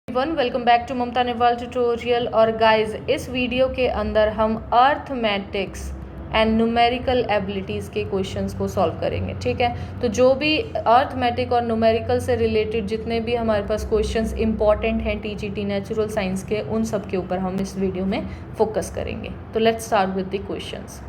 Everyone, welcome back to Mamta Newal tutorial. और guys, इस video के अंदर हम अर्थमेटिक्स एंड न्यूमेरिकल एबिलिटीज़ के क्वेश्चंस को सॉल्व करेंगे। ठीक है, तो जो भी अर्थमेटिक और न्यूमेरिकल से रिलेटेड जितने भी हमारे पास क्वेश्चंस इंपॉर्टेंट हैं टीजीटी नेचुरल साइंस के, उन सब के ऊपर हम इस वीडियो में फोकस करेंगे। तो let's start with the questions.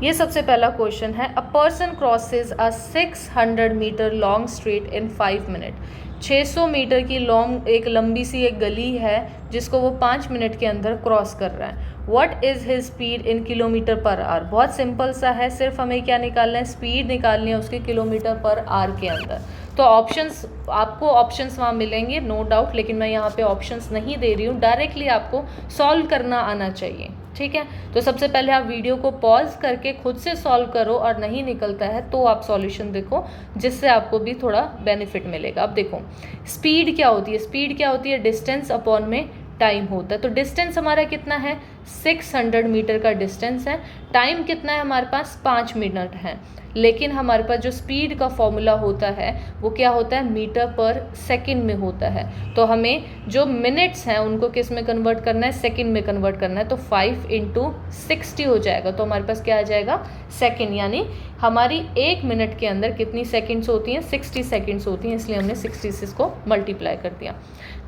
ये सबसे पहला क्वेश्चन है, a person crosses a 600 metre long street in 5 minute. 600 metre की लॉन्ग एक लंबी सी एक गली है जिसको वो 5 मिनट के अंदर क्रॉस कर रहा है। What is his speed in kilometre per hour. बहुत सिंपल सा है, सिर्फ हमें क्या निकालना है, स्पीड निकालनी है उसके किलोमीटर पर आवर के अंदर। तो ऑप्शंस, आपको ऑप्शंस वहाँ मिलेंगे नो डाउट, लेकिन मैं यहाँ पे ऑप्शंस नहीं दे रही हूँ, डायरेक्टली आपको सॉल्व करना आना चाहिए। ठीक है, तो सबसे पहले आप वीडियो को पॉज करके खुद से सॉल्व करो, और नहीं निकलता है तो आप सॉल्यूशन देखो, जिससे आपको भी थोड़ा बेनिफिट मिलेगा। अब देखो, स्पीड क्या होती है, स्पीड क्या होती है, डिस्टेंस अपॉन में टाइम होता है। तो डिस्टेंस हमारा कितना है, 600 मीटर का डिस्टेंस है। टाइम कितना है हमारे पास, 5 मिनट है। लेकिन हमारे पास जो स्पीड का फॉर्मूला होता है वो क्या होता है, मीटर पर सेकंड में होता है। तो हमें जो मिनट्स हैं उनको किस में कन्वर्ट करना है, सेकंड में कन्वर्ट करना है। तो 5 × 60 हो जाएगा। तो हमारे पास क्या आ जाएगा, सेकंड। यानी हमारी 1 मिनट के अंदर कितनी सेकंड्स होती हैं, 60 सेकंड्स होती हैं, इसलिए हमने 60 से इसको मल्टीप्लाई कर दिया।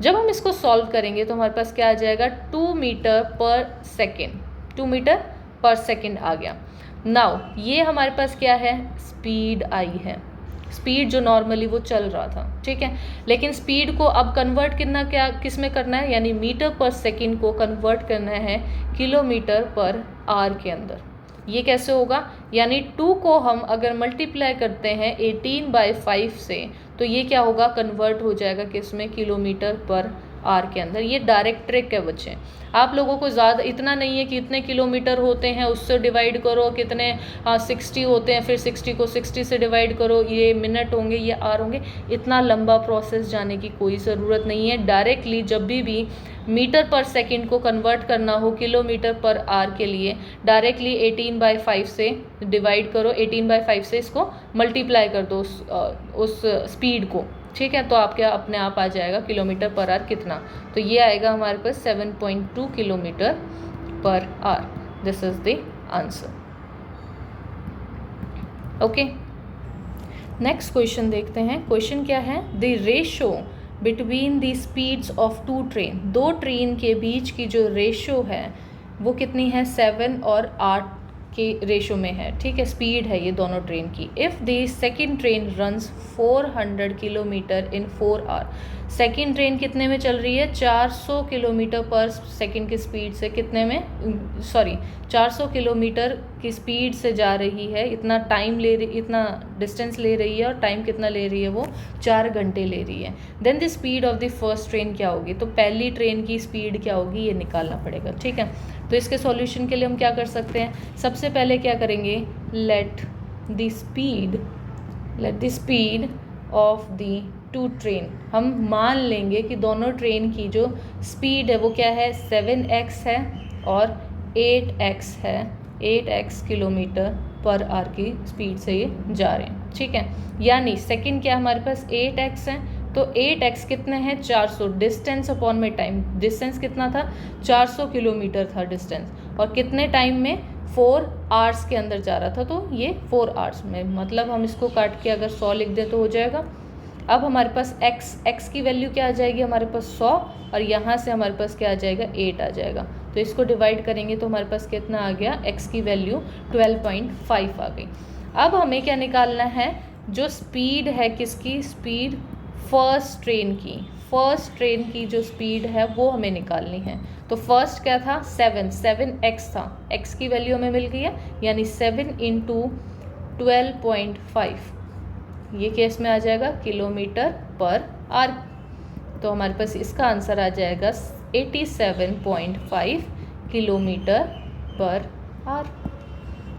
जब हम इसको सॉल्व करेंगे तो हमारे पास क्या आ जाएगा, 2 मीटर पर सेकेंड। 2 मीटर पर सेकेंड आ गया। नाउ ये हमारे पास क्या है, स्पीड आई है, स्पीड जो नॉर्मली वो चल रहा था। ठीक है, लेकिन स्पीड को अब कन्वर्ट करना, क्या किस में करना है, यानी मीटर पर सेकंड को कन्वर्ट करना है किलोमीटर पर आवर के अंदर। ये कैसे होगा, यानी 2 को हम अगर मल्टीप्लाई करते हैं 18/5 से, तो ये क्या होगा, कन्वर्ट हो जाएगा किस में, किलोमीटर पर आवर के अंदर। ये डायरेक्ट ट्रिक है बच्चे, आप लोगों को ज़्यादा इतना नहीं है कि इतने किलोमीटर होते हैं उससे डिवाइड करो, कितने 60 होते हैं, फिर 60 को 60 से डिवाइड करो, ये मिनट होंगे, ये आवर होंगे। इतना लंबा प्रोसेस जाने की कोई ज़रूरत नहीं है। डायरेक्टली जब भी मीटर पर सेकंड को कन्वर्ट करना हो किलोमीटर पर आवर के लिए, डायरेक्टली 18/5 से डिवाइड करो, 18/5 से इसको मल्टीप्लाई कर दो उस स्पीड को। ठीक है, तो आपके अपने आप आ जाएगा किलोमीटर पर आवर कितना। तो ये आएगा हमारे पास 7.2 kilometre per hour. This is the answer. Okay, next question देखते हैं। क्वेश्चन क्या है, the ratio between the speeds of 2 train. 2 train के बीच की जो रेशो है वो कितनी है, 7 और 8 के रेशो में है। ठीक है, स्पीड है ये दोनों ट्रेन की। If the second train runs 400 kilometre in 4 hour. Second train कितने में चल रही है, 400 किलोमीटर पर सेकंड की स्पीड से, कितने में, 400 किलोमीटर की स्पीड से जा रही है। इतना टाइम ले रही, इतना डिस्टेंस ले रही है, और टाइम कितना ले रही है वो, 4 घंटे ले रही है। Then the speed of the first train क्या होगी, तो पहली ट्रेन की स्पीड क्या होगी, ये निकालना पड़ेगा। ठीक है, तो इसके सॉल्यूशन के लिए हम क्या कर सकते हैं, सबसे पहले क्या करेंगे, let the speed of the 2 train, हम मान लेंगे कि दोनों ट्रेन की जो स्पीड है वो क्या है, 7x है और 8x है। 8x किलोमीटर पर आवर की स्पीड से ये जा रहे हैं। ठीक है, यानी सेकंड क्या हमारे पास 8x है, तो 8x कितने हैं, 400। डिस्टेंस अपॉन में टाइम, डिस्टेंस कितना था, 400 किलोमीटर था डिस्टेंस, और कितने टाइम में, 4 आवर्स के अंदर जा रहा था। तो ये 4 आवर्स में, मतलब हम इसको काट के अगर 100 लिख दें तो हो जाएगा। अब हमारे पास x की वैल्यू क्या आ जाएगी, हमारे पास 100, और यहाँ से हमारे पास क्या आ जाएगा, 8 आ जाएगा। तो इसको डिवाइड करेंगे तो हमारे पास कितना आ गया, x की वैल्यू 12.5 आ गई। अब हमें क्या निकालना है, जो स्पीड है किसकी, स्पीड फर्स्ट ट्रेन की जो स्पीड है वो हमें निकालनी है। तो फर्स्ट क्या था, 7x था, x की वैल्यू हमें मिल गई है, यानी 7 × 12.5, ये केस में आ जाएगा किलोमीटर पर आवर। तो हमारे पास इसका आंसर आ जाएगा 87.5 किलोमीटर पर आवर।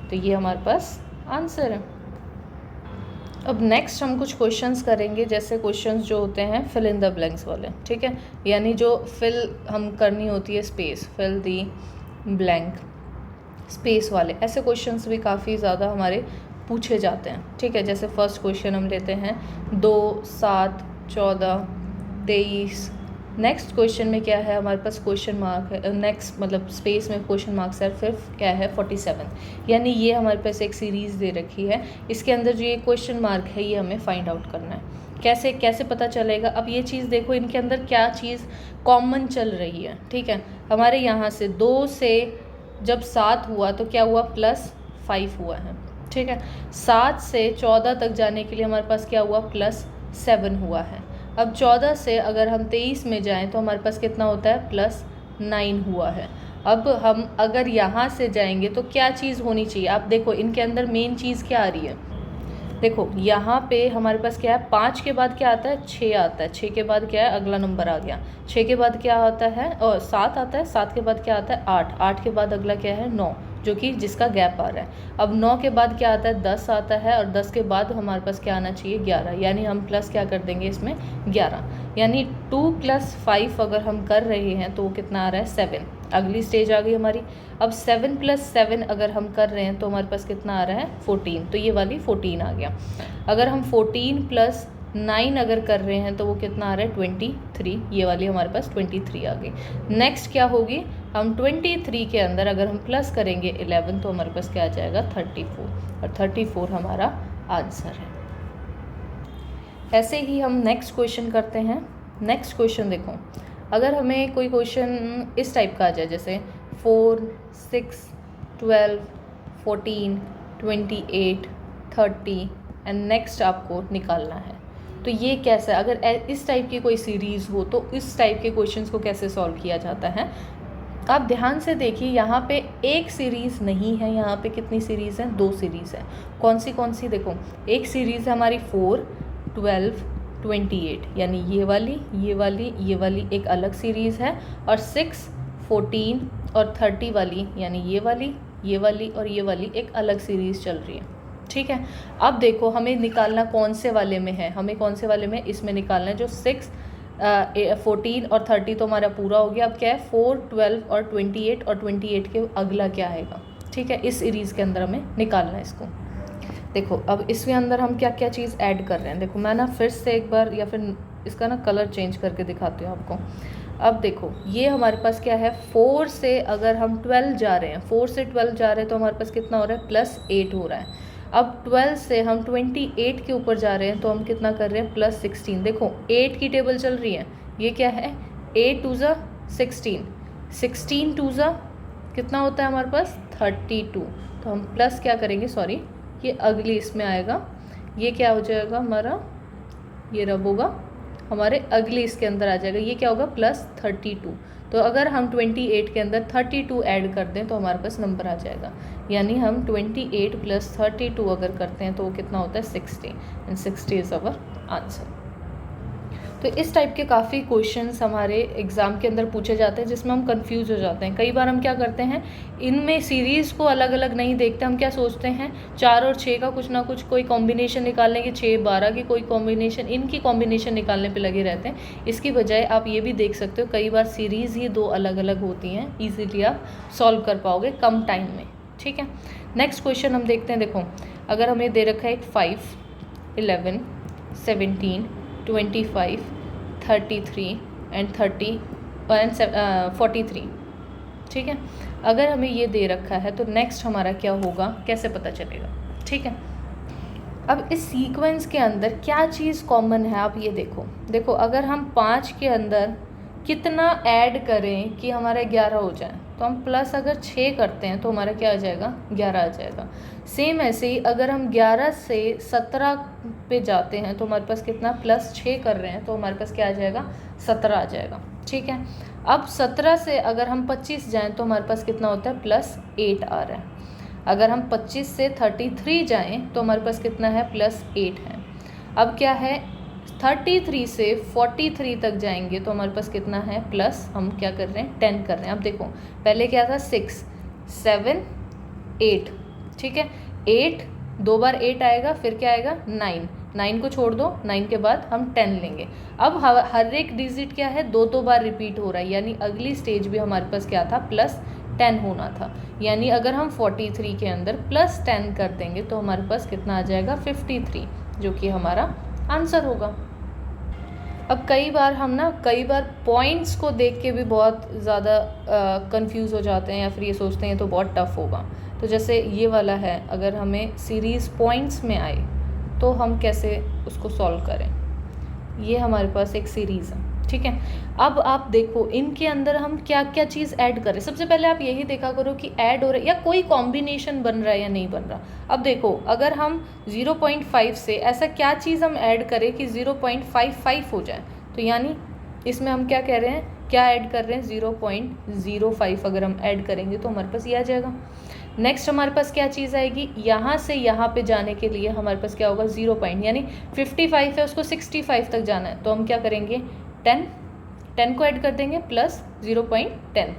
तो ये हमारे पास आंसर है। अब नेक्स्ट हम कुछ क्वेश्चंस करेंगे, जैसे क्वेश्चंस जो होते हैं फिल इन द ब्लैंक्स वाले। ठीक है, यानी जो फिल हम करनी होती है space, fill the blank space वाले, ऐसे क्वेश्चंस भी काफ़ी ज़्यादा हमारे पूछे जाते हैं। ठीक है, जैसे फर्स्ट क्वेश्चन हम लेते हैं, 2, 7, 14, 23, नेक्स्ट क्वेश्चन में क्या है हमारे पास, क्वेश्चन मार्क है, नेक्स्ट मतलब स्पेस में क्वेश्चन मार्क्स है, फिर क्या है 47, यानी ये हमारे पास एक सीरीज़ दे रखी है, इसके अंदर जो ये क्वेश्चन मार्क है ये हमें फाइंड आउट करना है। कैसे कैसे पता चलेगा, अब ये चीज़ देखो इनके अंदर क्या चीज़ कॉमन चल रही है, ठीक है। हमारे यहाँ से 2 से जब 7 हुआ तो क्या हुआ, +5 हुआ है, ठीक है। 7 से 14 तक जाने के लिए हमारे पास क्या हुआ, +7 हुआ है। अब 14 से अगर हम 23 में जाएं तो हमारे पास कितना होता है, +9 हुआ है। अब हम अगर यहाँ से जाएंगे तो क्या चीज़ होनी चाहिए, आप देखो इनके अंदर मेन चीज़ क्या आ रही है, देखो यहाँ पे हमारे पास क्या है, 5 के बाद क्या आता है, 6 आता है, 6 के बाद क्या है, अगला नंबर आ गया, 6 के बाद क्या आता है, और 7 आता है, 7 के बाद क्या आता है, 8, 8 के बाद अगला क्या है, 9, जो कि जिसका गैप आ रहा है। अब 9 के बाद क्या आता है, 10 आता है, और 10 के बाद हमारे पास क्या आना चाहिए, 11, यानी हम प्लस क्या कर देंगे इसमें, 11, यानी 2 + 5 अगर हम कर रहे हैं तो वो कितना आ रहा है, 7, अगली स्टेज आ गई हमारी। अब 7 + 7 अगर हम कर रहे हैं तो हमारे पास कितना आ रहा है, 14, तो ये वाली 14 आ गया। अगर हम 14 + 9 अगर कर रहे हैं तो वो कितना आ रहा है, 23, ये वाली हमारे पास 23 आ गई। नेक्स्ट क्या होगी, हम 23 के अंदर अगर हम प्लस करेंगे 11 तो हमारे पास क्या आ जाएगा, 34, और 34 हमारा आंसर है। ऐसे ही हम नेक्स्ट क्वेश्चन करते हैं। नेक्स्ट क्वेश्चन देखो, अगर हमें कोई क्वेश्चन इस टाइप का आ जाए, जैसे 4, 6, 12, 14, 28, 30 एंड नेक्स्ट आपको निकालना है, तो ये कैसा, अगर इस टाइप की कोई सीरीज़ हो तो इस टाइप के क्वेश्चंस को कैसे सॉल्व किया जाता है। आप ध्यान से देखिए, यहाँ पे एक सीरीज़ नहीं है, यहाँ पे कितनी सीरीज़ हैं, 2 सीरीज़ है। कौन सी देखो, एक सीरीज़ है हमारी 4, 12, 28, यानी ये वाली एक अलग सीरीज़ है, और 6, 14 और 30 वाली, यानी ये वाली और ये वाली एक अलग सीरीज़ चल रही है, ठीक है। अब देखो हमें निकालना कौन से वाले में है, हमें कौन से वाले में इसमें निकालना है, जो 6, 14 और 30 तो हमारा पूरा हो गया। अब क्या है, 4, 12 और 28, और 28 के अगला क्या आएगा, ठीक है, इस सीरीज़ के अंदर हमें निकालना है इसको। देखो अब इसके अंदर हम क्या क्या चीज़ ऐड कर रहे हैं, देखो मैं ना फिर से एक बार या फिर इसका ना कलर चेंज करके दिखाती हूँ आपको। अब देखो ये हमारे पास क्या है, 4 से अगर हम 12 जा रहे हैं, 4 से 12 जा रहे हैं तो हमारे पास कितना हो रहा है, +8 हो रहा है। अब 12 से हम 28 के ऊपर जा रहे हैं तो हम कितना कर रहे हैं, +16। देखो 8 की टेबल चल रही है, ये क्या है, 8 2 ज़ा 16, 16 2 ज़ा कितना होता है हमारे पास, 32। तो हम प्लस क्या करेंगे, सॉरी ये अगली इसमें आएगा, ये क्या हो जाएगा हमारा, ये रब होगा हमारे अगली इसके अंदर आ जाएगा, ये क्या होगा, +32। तो अगर हम 28 के अंदर 32 ऐड कर दें तो हमारे पास नंबर आ जाएगा, यानी हम 28 + 32 अगर करते हैं तो वो कितना होता है, 60, एंड 60 इज़ अवर आंसर। तो इस टाइप के काफ़ी क्वेश्चंस हमारे एग्ज़ाम के अंदर पूछे जाते हैं जिसमें हम कंफ्यूज हो जाते हैं। कई बार हम क्या करते हैं, इनमें सीरीज़ को अलग अलग नहीं देखते, हम क्या सोचते हैं 4 और 6 का कुछ ना कुछ कोई कॉम्बिनेशन निकालने की, 6 12 की कोई कॉम्बिनेशन, इनकी कॉम्बिनेशन निकालने पे लगे रहते हैं। इसकी बजाय आप ये भी देख सकते हो कई बार सीरीज़ ही 2 अलग अलग होती हैं, ईजीली आप सॉल्व कर पाओगे कम टाइम में, ठीक है। नेक्स्ट क्वेश्चन हम देखते हैं। देखो अगर हमें दे रखा है एक 5, 11, 17, 25, 33 एंड 30 एंड 43, ठीक है। अगर हमें ये दे रखा है तो नेक्स्ट हमारा क्या होगा, कैसे पता चलेगा, ठीक है। अब इस सीक्वेंस के अंदर क्या चीज़ कॉमन है, आप ये देखो अगर हम 5 के अंदर कितना ऐड करें कि हमारा 11 हो जाए, तो हम प्लस अगर 6 करते हैं तो हमारा क्या आ जाएगा, 11 आ जाएगा। सेम ऐसे ही अगर हम 11 से 17 पे जाते हैं तो हमारे पास कितना, +6 कर रहे हैं तो हमारे पास क्या आ जाएगा, 17 आ जाएगा, ठीक है। अब 17 से अगर हम 25 जाएँ तो हमारे पास कितना होता है, +8 आ रहा है। अगर हम 25 से 33 जाएँ तो हमारे पास कितना है, +8 है। अब क्या है, 33 से 43 तक जाएंगे तो हमारे पास कितना है, प्लस हम क्या कर रहे हैं, 10 कर रहे हैं। अब देखो पहले क्या था, 6, 7, 8, ठीक है, 8 2 बार 8 आएगा, फिर क्या आएगा, 9, 9 को छोड़ दो, 9 के बाद हम 10 लेंगे। अब हर एक डिजिट क्या है, 2 बार रिपीट हो रहा है, यानी अगली स्टेज भी हमारे पास क्या था, +10 होना था। यानी अगर हम 43 के अंदर +10 कर देंगे तो हमारे पास कितना आ जाएगा, 53, जो कि हमारा आंसर होगा। अब कई बार पॉइंट्स को देख के भी बहुत ज़्यादा कंफ्यूज हो जाते हैं या फिर ये सोचते हैं तो बहुत टफ होगा। तो जैसे ये वाला है, अगर हमें सीरीज़ पॉइंट्स में आए तो हम कैसे उसको सॉल्व करें। ये हमारे पास एक सीरीज़ है, ठीक है। अब आप देखो इनके अंदर हम क्या क्या चीज़ ऐड करें। सबसे पहले आप यही देखा करो कि ऐड हो रहा है या कोई कॉम्बिनेशन बन रहा है या नहीं बन रहा। अब देखो अगर हम 0.5 से ऐसा क्या चीज़ हम ऐड करें कि 0.55 हो जाए, तो यानी इसमें हम क्या कह रहे हैं, क्या ऐड कर रहे हैं, 0.05 अगर हम ऐड करेंगे तो हमारे पास ये आ जाएगा। नेक्स्ट हमारे पास क्या चीज़ आएगी, यहाँ से यहाँ पे जाने के लिए हमारे पास क्या होगा, 0 पॉइंट, यानी 55 है उसको 65 तक जाना है, तो हम क्या करेंगे, 10 को ऐड कर देंगे प्लस 0.10।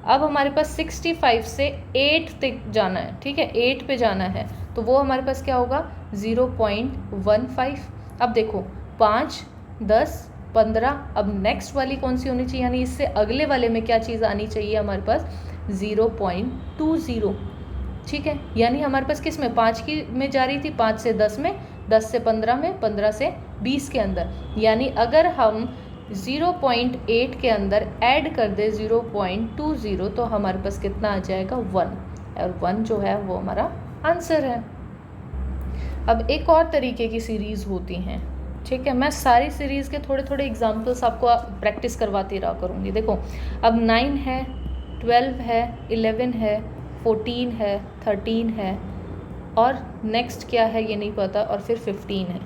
अब हमारे पास 65 से 8 तक जाना है, ठीक है, 8 पे जाना है, तो वो हमारे पास क्या होगा, 0.15। अब देखो 5, 10, 15, अब नेक्स्ट वाली कौन सी होनी चाहिए, यानी इससे अगले वाले में क्या चीज़ आनी चाहिए हमारे पास, 0.20, ठीक है। यानी हमारे पास किस में, 5 की में जा रही थी, 5 से 10 में, 10 से 15 में, 15 से 20 के अंदर। यानी अगर हम 0.8 के अंदर ऐड कर दे 0.20 तो हमारे पास कितना आ जाएगा, 1, और 1 जो है वो हमारा आंसर है। अब एक और तरीके की सीरीज़ होती हैं, ठीक है। मैं सारी सीरीज़ के थोड़े थोड़े एग्जाम्पल्स आपको प्रैक्टिस करवाती रहा करूँगी। देखो अब 9 है, 12 है, 11 है, 14 है, 13 है, और नेक्स्ट क्या है ये नहीं पता, और फिर 15 है।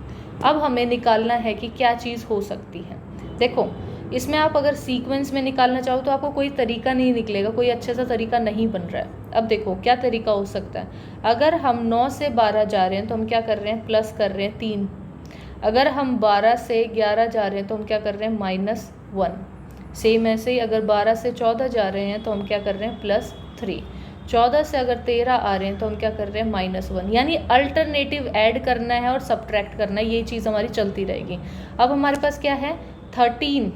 अब हमें निकालना है कि क्या चीज़ हो सकती है। देखो इसमें आप अगर सीक्वेंस में निकालना चाहो तो आपको कोई तरीका नहीं निकलेगा, कोई अच्छा सा तरीका नहीं बन रहा है। अब देखो क्या तरीका हो सकता है, अगर हम 9 से 12 जा रहे हैं तो हम क्या कर रहे हैं, प्लस कर रहे हैं 3। अगर हम 12 से 11 जा रहे हैं तो हम क्या कर रहे हैं, -1। सेम ऐसे ही अगर 12 से 14 जा रहे हैं तो हम क्या कर रहे हैं, +3। 14 से अगर 13 आ रहे हैं तो हम क्या कर रहे हैं, -1। यानी अल्टरनेटिव ऐड करना है और सब्ट्रैक्ट करना है, ये चीज़ हमारी चलती रहेगी। अब हमारे पास क्या है, 13,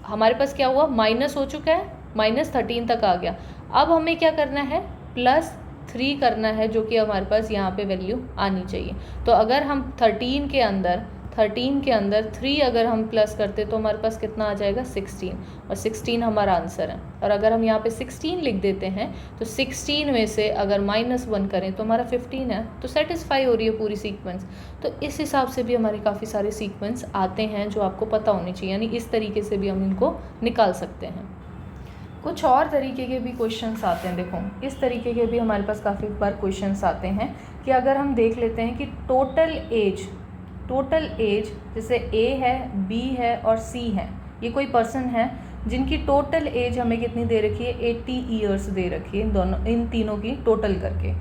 हमारे पास क्या हुआ, माइनस हो चुका है, -13 तक आ गया। अब हमें क्या करना है, +3 करना है, जो कि हमारे पास यहाँ पे वैल्यू आनी चाहिए। तो अगर हम 13 के अंदर 3 अगर हम प्लस करते तो हमारे पास कितना आ जाएगा, 16, और 16 हमारा आंसर है। और अगर हम यहाँ पे 16 लिख देते हैं तो 16 में से अगर -1 करें तो हमारा 15 है, तो सेटिस्फाई हो रही है पूरी सीक्वेंस। तो इस हिसाब से भी हमारे काफ़ी सारे सीक्वेंस आते हैं जो आपको पता होनी चाहिए, यानी इस तरीके से भी हम इनको निकाल सकते हैं। कुछ और तरीके के भी क्वेश्चंस आते हैं। देखो इस तरीके के भी हमारे पास काफ़ी बार क्वेश्चंस आते हैं कि अगर हम देख लेते हैं कि टोटल एज जैसे ए है, बी है और सी है, ये कोई पर्सन है जिनकी टोटल एज हमें कितनी दे रखी है, 80 ईयर्स दे रखी है, इन तीनों की टोटल करके।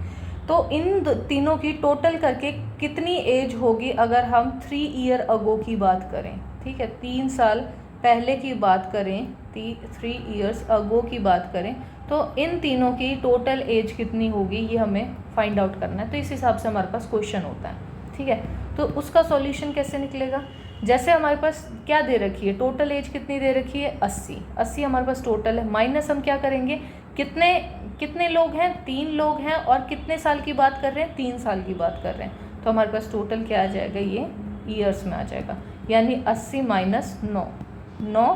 तो इन तीनों की टोटल करके कितनी एज होगी अगर हम 3 ईयर अगो की बात करें, ठीक है, 3 साल पहले की बात करें, 3 ईयर्स अगो की बात करें, तो इन तीनों की टोटल एज कितनी होगी ये हमें फाइंड आउट करना है। तो इस हिसाब से हमारे पास क्वेश्चन होता है, ठीक है। तो उसका सॉल्यूशन कैसे निकलेगा, जैसे हमारे पास क्या दे रखी है, टोटल एज कितनी दे रखी है, 80 हमारे पास टोटल है, माइनस हम क्या करेंगे, कितने लोग हैं, 3 लोग हैं, और कितने साल की बात कर रहे हैं, 3 साल की बात कर रहे हैं, तो हमारे पास टोटल क्या आ जाएगा, ये ईयर्स में आ जाएगा, यानी 80 - 9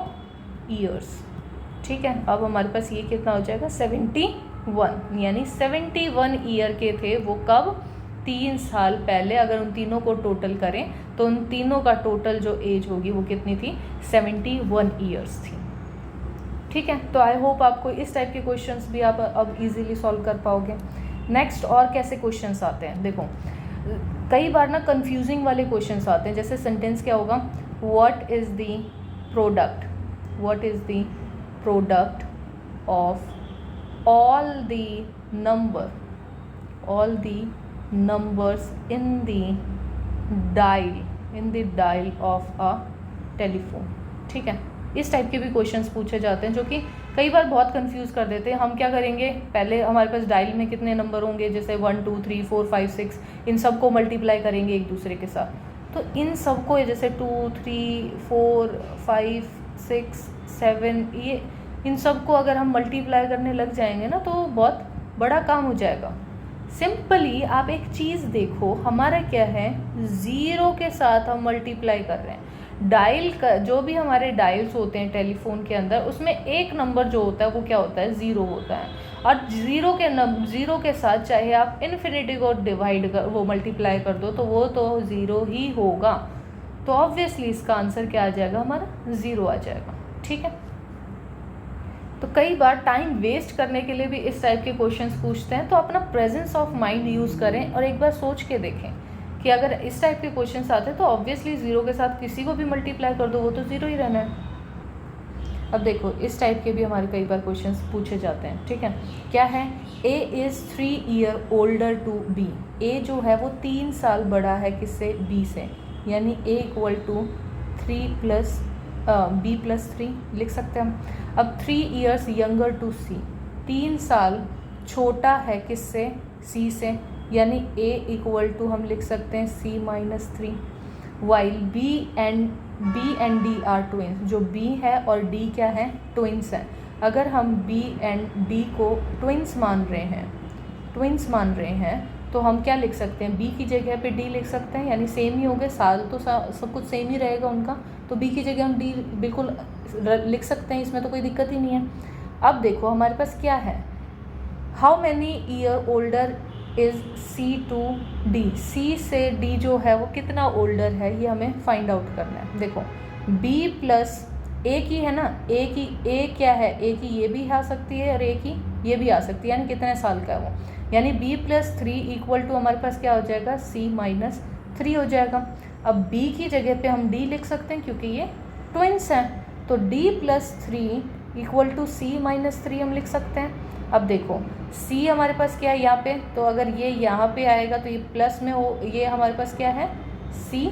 ईयर्स, ठीक है। अब हमारे पास ये कितना हो जाएगा, 71, यानी 71 ईयर के थे वो, कब, 3 साल पहले। अगर उन तीनों को टोटल करें तो उन तीनों का टोटल जो एज होगी वो कितनी थी, 71 ईयर्स थी, ठीक है। तो आई होप आपको इस टाइप के क्वेश्चंस भी आप अब इजीली सॉल्व कर पाओगे। नेक्स्ट और कैसे क्वेश्चंस आते हैं, देखो कई बार ना कंफ्यूजिंग वाले क्वेश्चंस आते हैं। जैसे सेंटेंस क्या होगा, what is the product of all the numbers in the dial of a telephone, ठीक है। इस टाइप के भी क्वेश्चंस पूछे जाते हैं जो कि कई बार बहुत कंफ्यूज कर देते हैं। हम क्या करेंगे, पहले हमारे पास डायल में कितने नंबर होंगे, जैसे 1 2 3 4 5 6, इन सबको मल्टीप्लाई करेंगे एक दूसरे के साथ। तो इन सबको जैसे 2 3 4 5 6 7, ये इन सबको अगर हम मल्टीप्लाई करने लग जाएंगे ना तो बहुत बड़ा काम हो जाएगा। सिंपली आप एक चीज़ देखो, हमारा क्या है, 0 के साथ हम मल्टीप्लाई कर रहे हैं, डायल का जो भी हमारे डायल्स होते हैं टेलीफोन के अंदर, उसमें एक नंबर जो होता है वो क्या होता है, ज़ीरो होता है। और ज़ीरो के साथ चाहे आप इन्फिनिटी को वो मल्टीप्लाई कर दो तो वो तो ज़ीरो ही होगा। तो ऑब्वियसली इसका आंसर क्या आ जाएगा, हमारा ज़ीरो आ जाएगा। ठीक है, तो कई बार टाइम वेस्ट करने के लिए भी इस टाइप के क्वेश्चंस पूछते हैं, तो अपना प्रेजेंस ऑफ माइंड यूज़ करें और एक बार सोच के देखें कि अगर इस टाइप के क्वेश्चंस आते हैं तो ऑब्वियसली ज़ीरो के साथ किसी को भी मल्टीप्लाई कर दो, वो तो ज़ीरो ही रहना है। अब देखो इस टाइप के भी हमारे कई बार क्वेश्चंस पूछे जाते हैं। ठीक है, क्या है, A is 3 year older to B. A जो है वो 3 साल बड़ा है किससे, बी से, यानी A equal to 3 plus B plus 3 लिख सकते हैं हम। अब 3 ईयर्स यंगर टू सी, 3 साल छोटा है किससे, सी से, यानी ए इक्वल टू हम लिख सकते हैं C minus 3। While B and D are twins, जो बी है और डी क्या है, ट्विंस है। अगर हम बी एंड डी को ट्विंस मान रहे हैं तो हम क्या लिख सकते हैं, बी की जगह पे डी लिख सकते हैं, यानी सेम ही हो गए, साल तो सब कुछ सेम ही रहेगा उनका, तो बी की जगह हम डी बिल्कुल लिख सकते हैं, इसमें तो कोई दिक्कत ही नहीं है। अब देखो हमारे पास क्या है, how many year older is C to D, C से डी जो है वो कितना ओल्डर है, ये हमें फाइंड आउट करना है। देखो बी प्लस ए की है ना, ए की ए क्या है, ए की ये भी आ सकती है और ए की ये भी आ सकती है, यानी कितने साल का है वो, यानी b प्लस 3 इक्वल टू हमारे पास क्या हो जाएगा, c माइनस 3 हो जाएगा। अब b की जगह पे हम d लिख सकते हैं क्योंकि ये ट्विंस हैं, तो d plus 3 equal to c minus 3 हम लिख सकते हैं। अब देखो c हमारे पास क्या है यहाँ पे, तो अगर ये यहाँ पे आएगा तो ये प्लस में हो, ये हमारे पास क्या है c,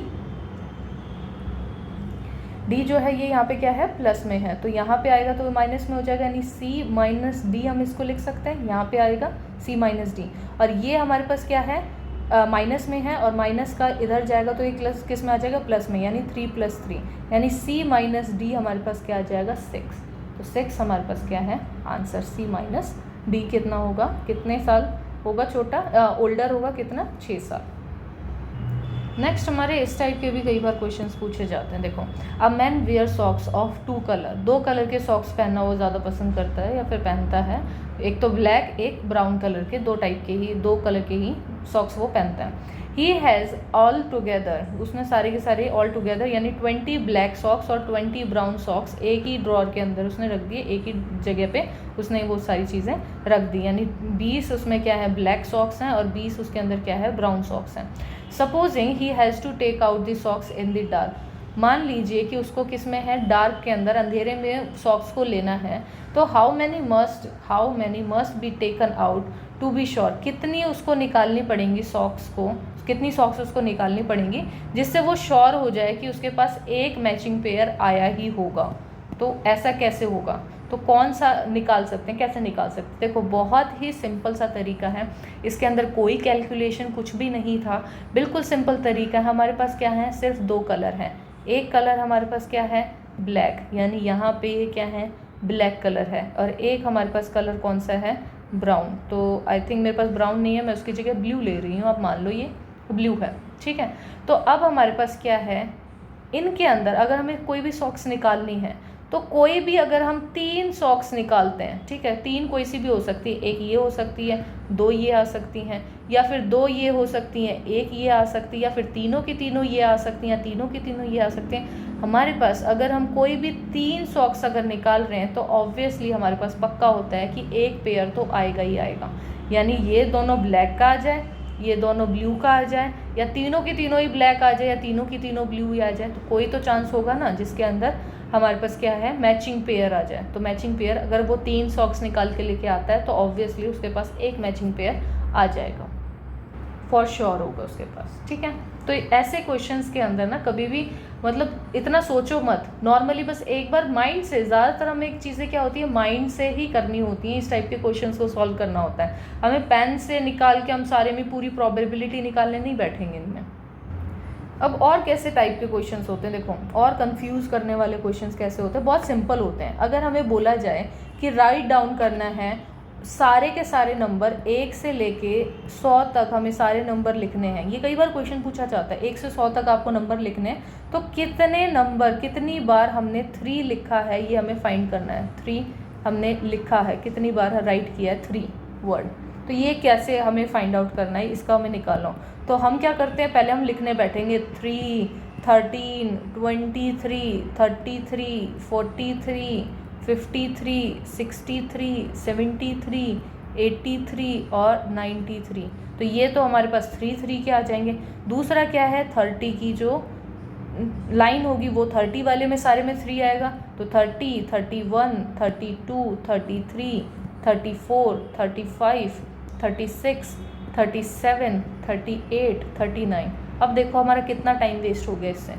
d जो है ये यहाँ पे क्या है, प्लस में है, तो यहाँ पे आएगा तो माइनस में हो जाएगा, यानी c माइनस डी हम इसको लिख सकते हैं, यहाँ पे आएगा c माइनस डी। और ये हमारे पास क्या है, माइनस में है, और माइनस का इधर जाएगा तो ये प्लस किस में आ जाएगा, प्लस में, यानी 3 प्लस 3, यानी c माइनस डी हमारे पास क्या आ जाएगा, 6। तो 6 हमारे पास क्या है आंसर, c माइनस डी कितना होगा, कितने साल होगा छोटा, ओल्डर होगा कितना, 6 साल। नेक्स्ट हमारे इस टाइप के भी कई बार क्वेश्चंस पूछे जाते हैं। देखो, a man wear socks of 2 colour, 2 colour के सॉक्स पहनना वो ज़्यादा पसंद करता है या फिर पहनता है, एक तो ब्लैक एक ब्राउन कलर के, 2 टाइप के ही 2 कलर के ही सॉक्स वो पहनता है। ही हैज़ ऑल टुगेदर, उसने सारे के सारे ऑल टुगेदर यानी 20 ब्लैक सॉक्स और 20 ब्राउन सॉक्स एक ही ड्रॉर के अंदर उसने रख दिए, एक ही जगह पे उसने वो सारी चीज़ें रख दी, यानी 20 उसमें क्या है ब्लैक सॉक्स हैं और 20 उसके अंदर क्या है ब्राउन सॉक्स हैं। Supposing he has to take out the socks in the dark, मान लीजिए कि उसको किस में है, डार्क के अंदर, अंधेरे में सॉक्स को लेना है, तो how many must be taken out to be sure, कितनी उसको निकालनी पड़ेंगी सॉक्स को, कितनी सॉक्स उसको निकालनी पड़ेंगी जिससे वो श्योर हो जाए कि उसके पास एक मैचिंग पेयर आया ही होगा। तो ऐसा कैसे होगा, तो कौन सा निकाल सकते हैं, कैसे निकाल सकते हैं, देखो बहुत ही सिंपल सा तरीका है, इसके अंदर कोई कैलकुलेशन कुछ भी नहीं था, बिल्कुल सिंपल तरीका है। हमारे पास क्या है, सिर्फ 2 कलर हैं, एक कलर हमारे पास क्या है ब्लैक, यानी यहाँ पे ये क्या है ब्लैक कलर है, और एक हमारे पास कलर कौन सा है ब्राउन, तो आई थिंक मेरे पास ब्राउन नहीं है, मैं उसकी जगह ब्लू ले रही हूँ, आप मान लो ये ब्लू है, ठीक है। तो अब हमारे पास क्या है, इनके अंदर अगर हमें कोई भी सॉक्स निकालनी है तो कोई भी अगर हम 3 सॉक्स निकालते हैं, ठीक है, 3 कोई सी भी हो सकती है, एक ये हो सकती है, 2 ये आ सकती हैं, या फिर 2 ये हो सकती हैं, एक ये आ सकती है, या फिर तीनों की तीनों ये आ सकती हैं, तीनों की तीनों ये आ सकते हैं। हमारे पास अगर हम कोई भी 3 सॉक्स अगर निकाल रहे हैं तो ऑब्वियसली हमारे पास पक्का होता है कि एक पेयर तो आएगा ही आएगा, यानी ये दोनों ब्लैक का आ जाए, ये दोनों ब्लू का आ जाए, या तीनों की तीनों ही ब्लैक आ जाए, या तीनों की तीनों ब्लू ही आ जाए, तो कोई तो चांस होगा ना जिसके अंदर हमारे पास क्या है मैचिंग पेयर आ जाए। तो मैचिंग पेयर अगर वो 3 सॉक्स निकाल के लेके आता है तो ऑब्वियसली उसके पास एक मैचिंग पेयर आ जाएगा, फॉर श्योर होगा उसके पास, ठीक है। तो ऐसे क्वेश्चंस के अंदर ना कभी भी मतलब इतना सोचो मत, नॉर्मली बस एक बार माइंड से, ज़्यादातर हमें एक चीज़ें क्या होती है माइंड से ही करनी होती हैं, इस टाइप के क्वेश्चंस को सॉल्व करना होता है, हमें पेन से निकाल के हम सारे में पूरी प्रोबेबिलिटी निकालने नहीं बैठेंगे इनमें। अब और कैसे टाइप के क्वेश्चंस होते हैं, देखो और कंफ्यूज करने वाले क्वेश्चंस कैसे होते हैं, बहुत सिंपल होते हैं। अगर हमें बोला जाए कि राइट डाउन करना है सारे के सारे नंबर 1 से लेके 100 तक हमें सारे नंबर लिखने हैं। ये कई बार क्वेश्चन पूछा जाता है 1 से 100 तक आपको नंबर लिखने हैं, तो कितने नंबर कितनी बार हमने 3 लिखा है ये हमें फाइंड करना है। 3 हमने लिखा है, कितनी बार राइट किया है 3 वर्ड, तो ये कैसे हमें फाइंड आउट करना है, इसका हमें निकालना हो। तो हम क्या करते हैं, पहले हम लिखने बैठेंगे 3, 13, 23, 33, 43, 53, 63, 73, 83 और 93। तो ये तो हमारे पास 3 के आ जाएंगे। दूसरा क्या है, 30 की जो लाइन होगी वो 30 वाले में सारे में 3 आएगा, तो 30, 31, 32, 33, 34, 35, 36, 37, 38, 39। अब देखो हमारा कितना टाइम वेस्ट हो गया, इससे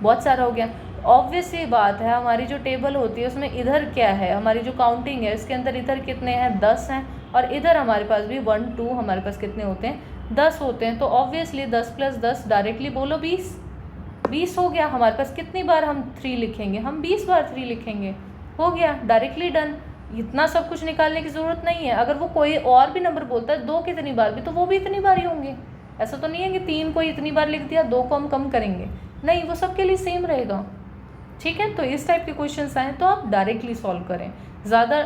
बहुत सारा हो गया। ऑब्वियस ये बात है, हमारी जो टेबल होती है उसमें इधर क्या है, हमारी जो काउंटिंग है इसके अंदर इधर कितने हैं, 10 हैं, और इधर हमारे पास भी 1, 2 हमारे पास कितने होते हैं, 10 होते हैं। तो ऑब्वियसली 10 + 10 डायरेक्टली बोलो 20 हो गया। हमारे पास कितनी बार हम 3 लिखेंगे, हम 20 बार 3 लिखेंगे, हो गया, डायरेक्टली डन। इतना सब कुछ निकालने की ज़रूरत नहीं है। अगर वो कोई और भी नंबर बोलता है 2 कितनी बार भी, तो वो भी इतनी बार ही होंगे। ऐसा तो नहीं है कि 3 को इतनी बार लिख दिया 2 को हम कम करेंगे, नहीं, वो सबके लिए सेम रहेगा। ठीक है, तो इस टाइप के क्वेश्चंस आए तो आप डायरेक्टली सॉल्व करें, ज़्यादा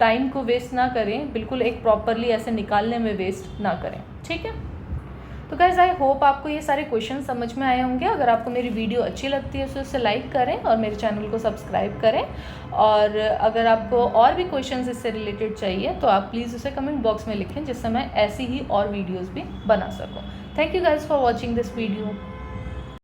टाइम को वेस्ट ना करें, बिल्कुल एक प्रॉपरली ऐसे निकालने में वेस्ट ना करें। ठीक है, तो गाइस आई होप आपको ये सारे क्वेश्चन समझ में आए होंगे। अगर आपको मेरी वीडियो अच्छी लगती है तो उसे लाइक करें और मेरे चैनल को सब्सक्राइब करें, और अगर आपको और भी क्वेश्चंस इससे रिलेटेड चाहिए तो आप प्लीज़ उसे कमेंट बॉक्स में लिखें, जिससे मैं ऐसी ही और वीडियोज़ भी बना सकूँ। Thank you guys for watching this video.